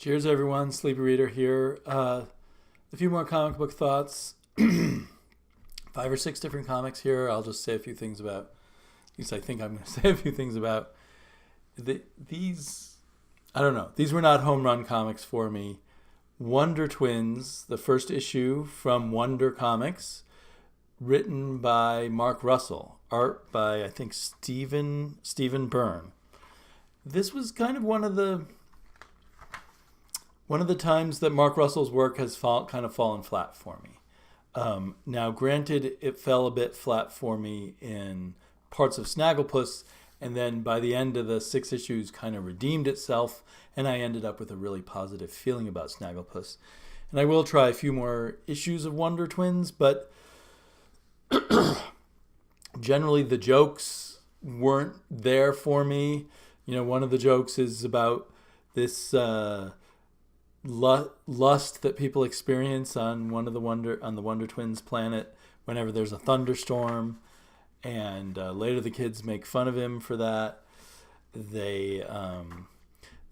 Cheers, everyone. Sleepy Reader here. A few more comic book thoughts. 5 or 6 different comics here. I'll just say a few things about. At least I think I'm going to say a few things about these. I don't know. These were not home run comics for me. Wonder Twins, the first issue from Wonder Comics, written by Mark Russell, art by I think Stephen Byrne. This was kind of one of the times that Mark Russell's work has kind of fallen flat for me. Now, granted, it fell a bit flat for me in parts of Snagglepuss, and then by the end of the 6 issues kind of redeemed itself, and I ended up with a really positive feeling about Snagglepuss. And I will try a few more issues of Wonder Twins, but generally the jokes weren't there for me. You know, one of the jokes is about this lust that people experience on the Wonder Twins planet whenever there's a thunderstorm, and later the kids make fun of him for that. They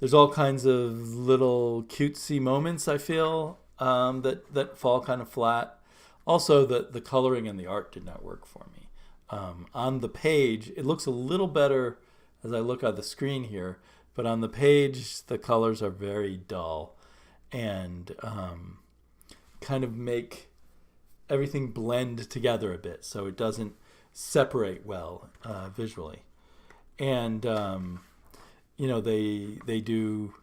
there's all kinds of little cutesy moments I feel that fall kind of flat. Also, the coloring and the art did not work for me. On the page, it looks a little better as I look at the screen here, but on the page the colors are very dull and kind of make everything blend together a bit, so it doesn't separate well visually. And they do.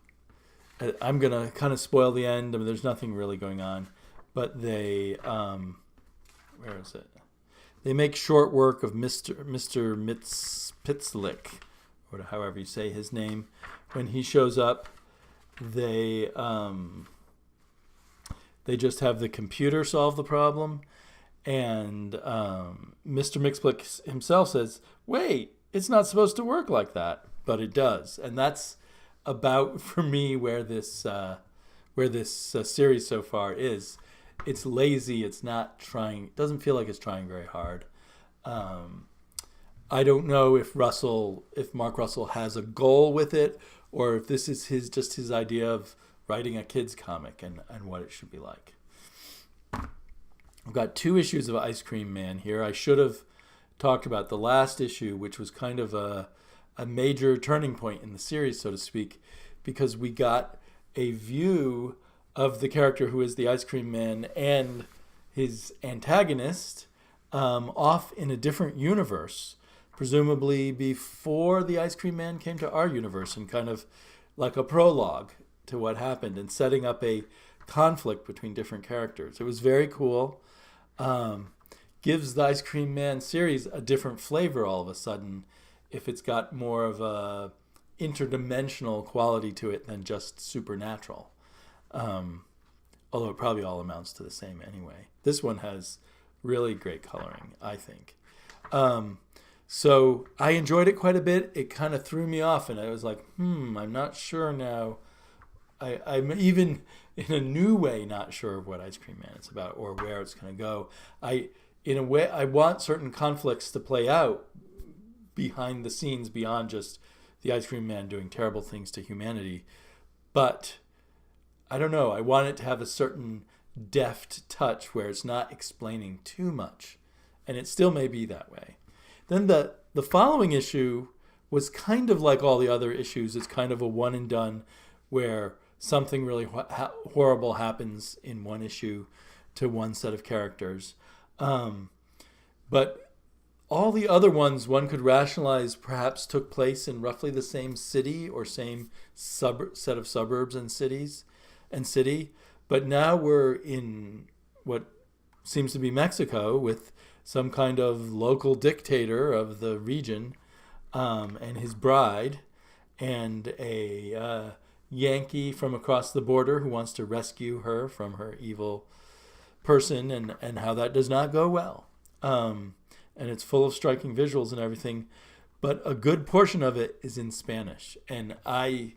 I'm gonna kind of spoil the end. I mean, there's nothing really going on, but they where is it? They make short work of Mr. Mitzpitzelik, or however you say his name. When he shows up, they just have the computer solve the problem, and Mr. Mixplick himself says, "Wait, it's not supposed to work like that," but it does, and that's about for me where this series so far is. It's lazy. It's not trying. It doesn't feel like it's trying very hard. I don't know if Mark Russell has a goal with it, or if this is his idea of writing a kid's comic and what it should be like. I've got 2 issues of Ice Cream Man here. I should have talked about the last issue, which was kind of a major turning point in the series, so to speak, because we got a view of the character who is the Ice Cream Man and his antagonist off in a different universe, presumably before the Ice Cream Man came to our universe, and kind of like a prologue to what happened and setting up a conflict between different characters. It was very cool. Gives the Ice Cream Man series a different flavor all of a sudden if it's got more of a interdimensional quality to it than just supernatural. Although it probably all amounts to the same anyway. This one has really great coloring, I think. So I enjoyed it quite a bit. It kind of threw me off, and I was like, I'm not sure now. I'm even in a new way not sure of what Ice Cream Man is about or where it's going to go. In a way, I want certain conflicts to play out behind the scenes beyond just the Ice Cream Man doing terrible things to humanity. But I don't know. I want it to have a certain deft touch where it's not explaining too much. And it still may be that way. Then the following issue was kind of like all the other issues. It's kind of a one and done where something really horrible happens in one issue to one set of characters. But all the other ones one could rationalize perhaps took place in roughly the same city or same set of suburbs and city. But now we're in what seems to be Mexico with some kind of local dictator of the region and his bride and a Yankee from across the border who wants to rescue her from her evil person, and how that does not go well. And it's full of striking visuals and everything, but a good portion of it is in Spanish. And my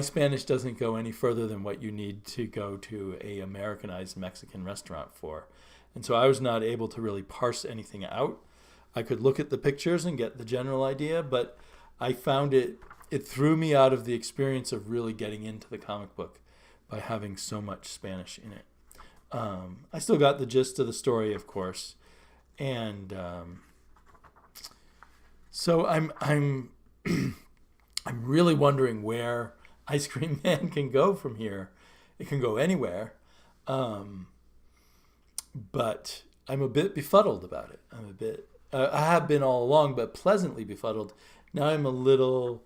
Spanish doesn't go any further than what you need to go to a Americanized Mexican restaurant for. And so I was not able to really parse anything out. I could look at the pictures and get the general idea, but I found it it threw me out of the experience of really getting into the comic book by having so much Spanish in it. I still got the gist of the story, of course, and so I'm I'm really wondering where Ice Cream Man can go from here. It can go anywhere, but I'm a bit befuddled about it. I have been all along, but pleasantly befuddled. Now I'm a little.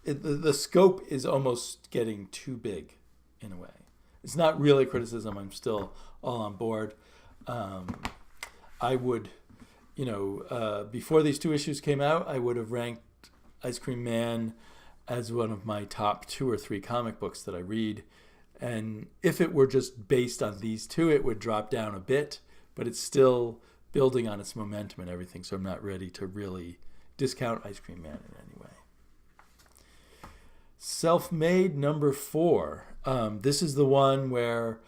The scope is almost getting too big, in a way. It's not really criticism. I'm still all on board. I would, before these 2 issues came out, I would have ranked Ice Cream Man as one of my top 2 or 3 comic books that I read. And if it were just based on these 2, it would drop down a bit, but it's still building on its momentum and everything. So I'm not ready to really discount Ice Cream Man in any way. SelfMade number 4. This is the one where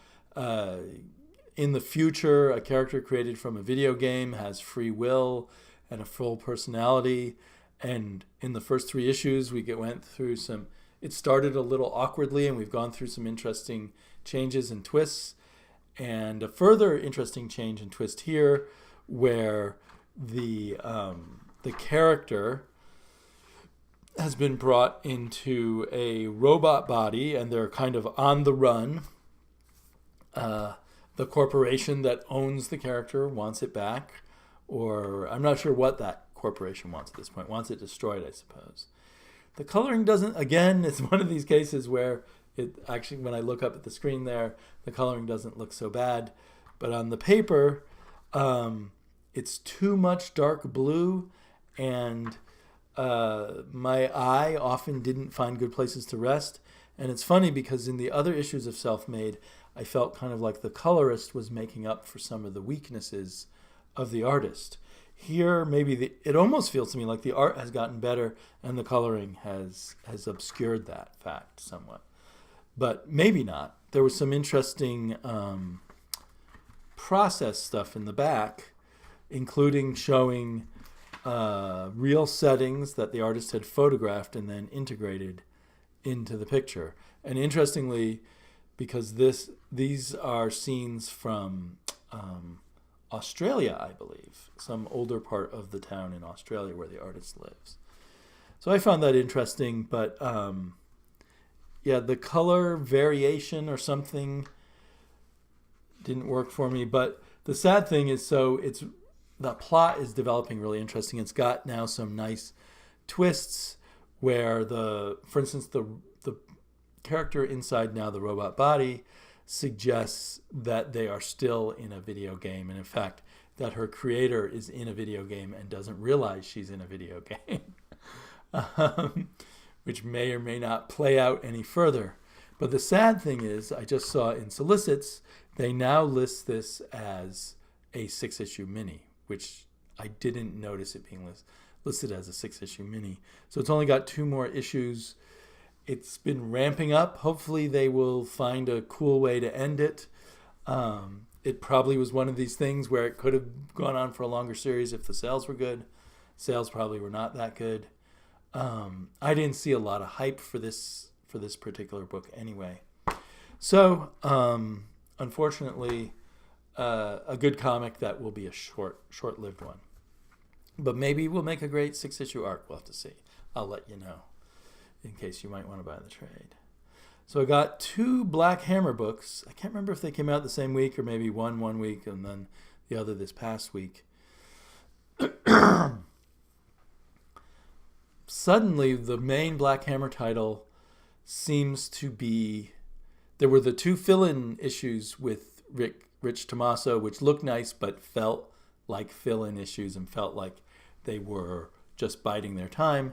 in the future, a character created from a video game has free will and a full personality. And in the first 3 issues, went through some. It started a little awkwardly, and we've gone through some interesting changes and twists. And a further interesting change and twist here, where the character has been brought into a robot body, and they're kind of on the run. The corporation that owns the character wants it back, or I'm not sure what that corporation wants at this point. Wants it destroyed, I suppose. The coloring doesn't, again, it's one of these cases where it actually, when I look up at the screen there, the coloring doesn't look so bad. But on the paper, it's too much dark blue, and my eye often didn't find good places to rest. And it's funny because in the other issues of SelfMade, I felt kind of like the colorist was making up for some of the weaknesses of the artist. Here, maybe it almost feels to me like the art has gotten better and the coloring has obscured that fact somewhat. But maybe not. There was some interesting process stuff in the back, including showing real settings that the artist had photographed and then integrated into the picture. And interestingly, because these are scenes from Australia, I believe, some older part of the town in Australia where the artist lives. So I found that interesting, but the color variation or something didn't work for me. But the sad thing is, the plot is developing really interesting. It's got now some nice twists where for instance, the character inside now the robot body suggests that they are still in a video game, and in fact that her creator is in a video game and doesn't realize she's in a video game, which may or may not play out any further. But the sad thing is, I just saw in solicits, they now list this as a 6-issue mini, which I didn't notice it being listed as a 6-issue mini. So it's only got 2 more issues. It's been ramping up. Hopefully they will find a cool way to end it. It probably was one of these things where it could have gone on for a longer series if the sales were good. Sales probably were not that good. I didn't see a lot of hype for this particular book anyway. So, unfortunately, a good comic that will be a short-lived one. But maybe we'll make a great 6-issue arc. We'll have to see. I'll let you know in case you might want to buy the trade. So I got 2 Black Hammer books. I can't remember if they came out the same week or maybe one week and then the other this past week. Suddenly, the main Black Hammer title seems to be... There were the 2 fill-in issues with Rich Tommaso, which looked nice but felt like fill-in issues and felt like they were just biding their time.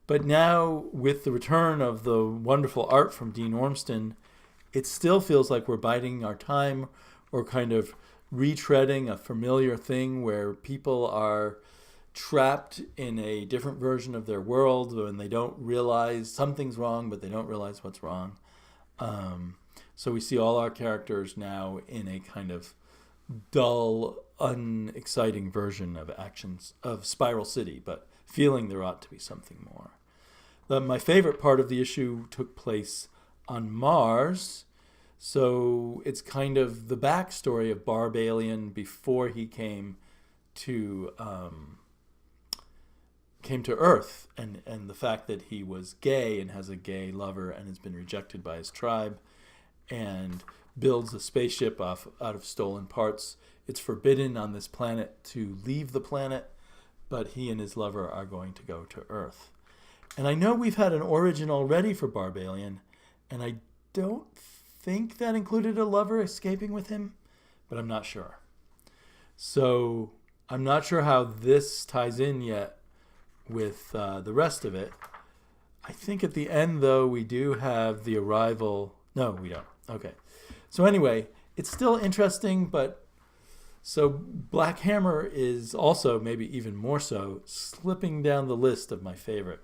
But now, with the return of the wonderful art from Dean Ormston, it still feels like we're biding our time or kind of retreading a familiar thing where people are trapped in a different version of their world and they don't realize something's wrong, but they don't realize what's wrong. So we see all our characters now in a kind of dull, unexciting version of actions of Spiral City, but feeling there ought to be something more. My favorite part of the issue took place on Mars. So it's kind of the backstory of Barbalian before he came to Earth, and the fact that he was gay and has a gay lover and has been rejected by his tribe, and builds a spaceship out of stolen parts. It's forbidden on this planet to leave the planet, but he and his lover are going to go to Earth. And I know we've had an origin already for Barbalian, and I don't think that included a lover escaping with him, but I'm not sure. So I'm not sure how this ties in yet with the rest of it. I think at the end, though, we do have the arrival. No, we don't. Okay. So anyway, it's still interesting, but so Black Hammer is also, maybe even more so, slipping down the list of my favorite,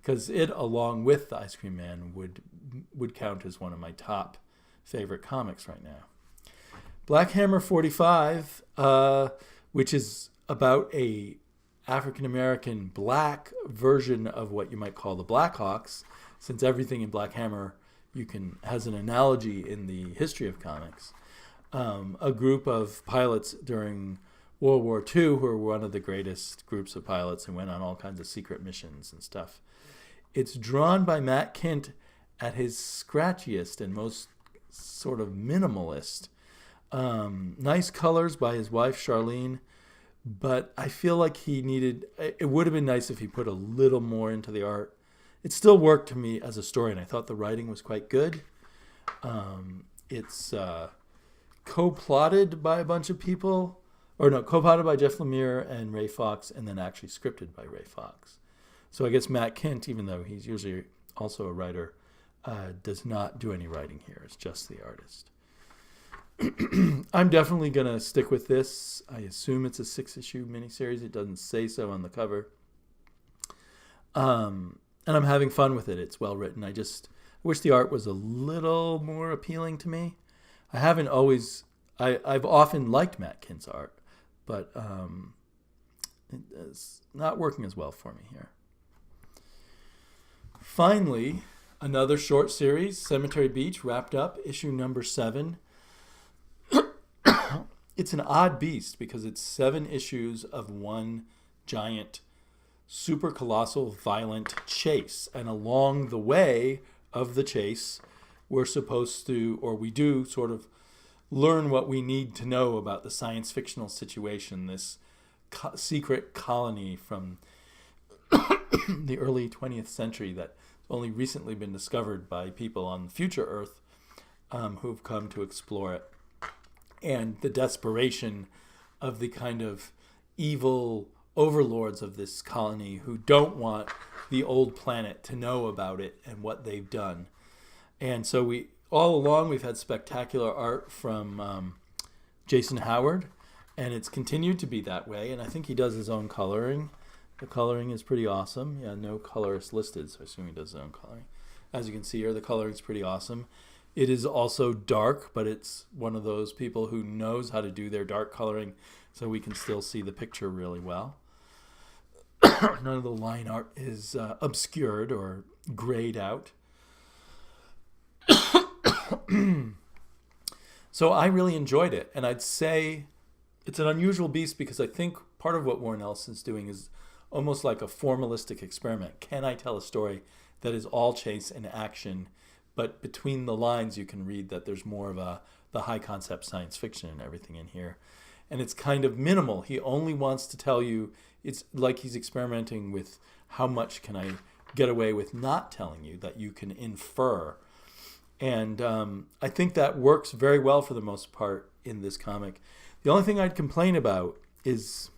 because it, along with The Ice Cream Man, would count as one of my top favorite comics right now. Black Hammer 45, which is about a African-American black version of what you might call the Blackhawks, since everything in Black Hammer has an analogy in the history of comics. A group of pilots during World War II who were one of the greatest groups of pilots and went on all kinds of secret missions and stuff. It's drawn by Matt Kindt at his scratchiest and most sort of minimalist. Nice colors by his wife, Charlene, but I feel like it would have been nice if he put a little more into the art. It still worked to me as a story, and I thought the writing was quite good. It's co-plotted by a bunch of people, co-plotted by Jeff Lemire and Ray Fox, and then actually scripted by Ray Fox. So I guess Matt Kindt, even though he's usually also a writer, does not do any writing here. It's just the artist. I'm definitely going to stick with this. I assume it's a 6-issue miniseries. It doesn't say so on the cover. And I'm having fun with it. It's well written. I wish the art was a little more appealing to me. I've often liked Matt Kindt's art, but it's not working as well for me here. Finally, another short series, Cemetary Beach, wrapped up, issue number 7. It's an odd beast because it's 7 issues of one giant, super colossal, violent chase. And along the way of the chase, we do sort of learn what we need to know about the science fictional situation, this secret colony from the early 20th century that only recently been discovered by people on future Earth who've come to explore it. And the desperation of the kind of evil overlords of this colony who don't want the old planet to know about it and what they've done. And so all along we've had spectacular art from Jason Howard, and it's continued to be that way. And I think he does his own coloring. The coloring is pretty awesome. Yeah, no colorist listed, so I assume he does his own coloring. As you can see here, the coloring is pretty awesome. It is also dark, but it's one of those people who knows how to do their dark coloring so we can still see the picture really well. None of the line art is obscured or grayed out. So I really enjoyed it, and I'd say it's an unusual beast because I think part of what Warren Ellison's doing is almost like a formalistic experiment. Can I tell a story that is all chase and action, but between the lines you can read that there's more of the high concept science fiction and everything in here. And it's kind of minimal. He only wants to tell you, it's like he's experimenting with how much can I get away with not telling you that you can infer. And I think that works very well for the most part in this comic. The only thing I'd complain about is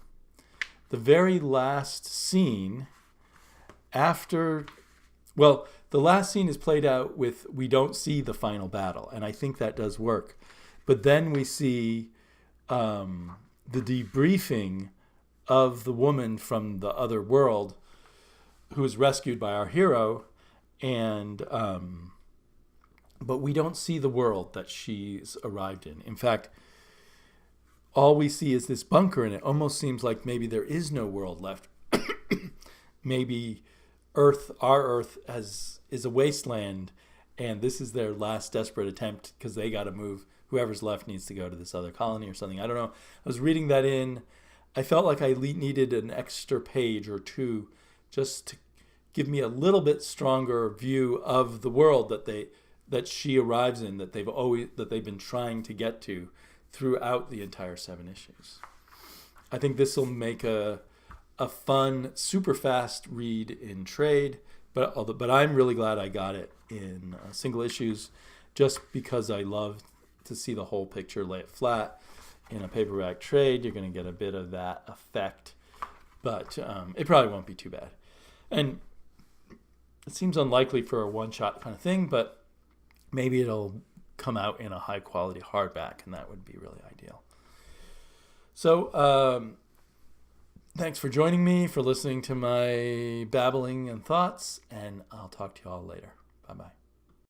the very last scene the last scene is played out with, we don't see the final battle, and I think that does work. But then we see the debriefing of the woman from the other world who is rescued by our hero, and but we don't see the world that she's arrived in. In fact, all we see is this bunker, and it almost seems like maybe there is no world left. maybe our Earth is a wasteland, and this is their last desperate attempt because they got to move. Whoever's left needs to go to this other colony or something. I don't know. I was reading that in. I felt like I needed an extra page or two just to give me a little bit stronger view of the world that she arrives in, that they've been trying to get to throughout the entire 7 issues. I think this will make a fun, super fast read in trade, but I'm really glad I got it in single issues, just because I love to see the whole picture, lay it flat. In a paperback trade, you're going to get a bit of that effect, but it probably won't be too bad. And it seems unlikely for a one-shot kind of thing, but maybe it'll come out in a high-quality hardback, and that would be really ideal. So thanks for joining me, for listening to my babbling and thoughts, and I'll talk to you all later.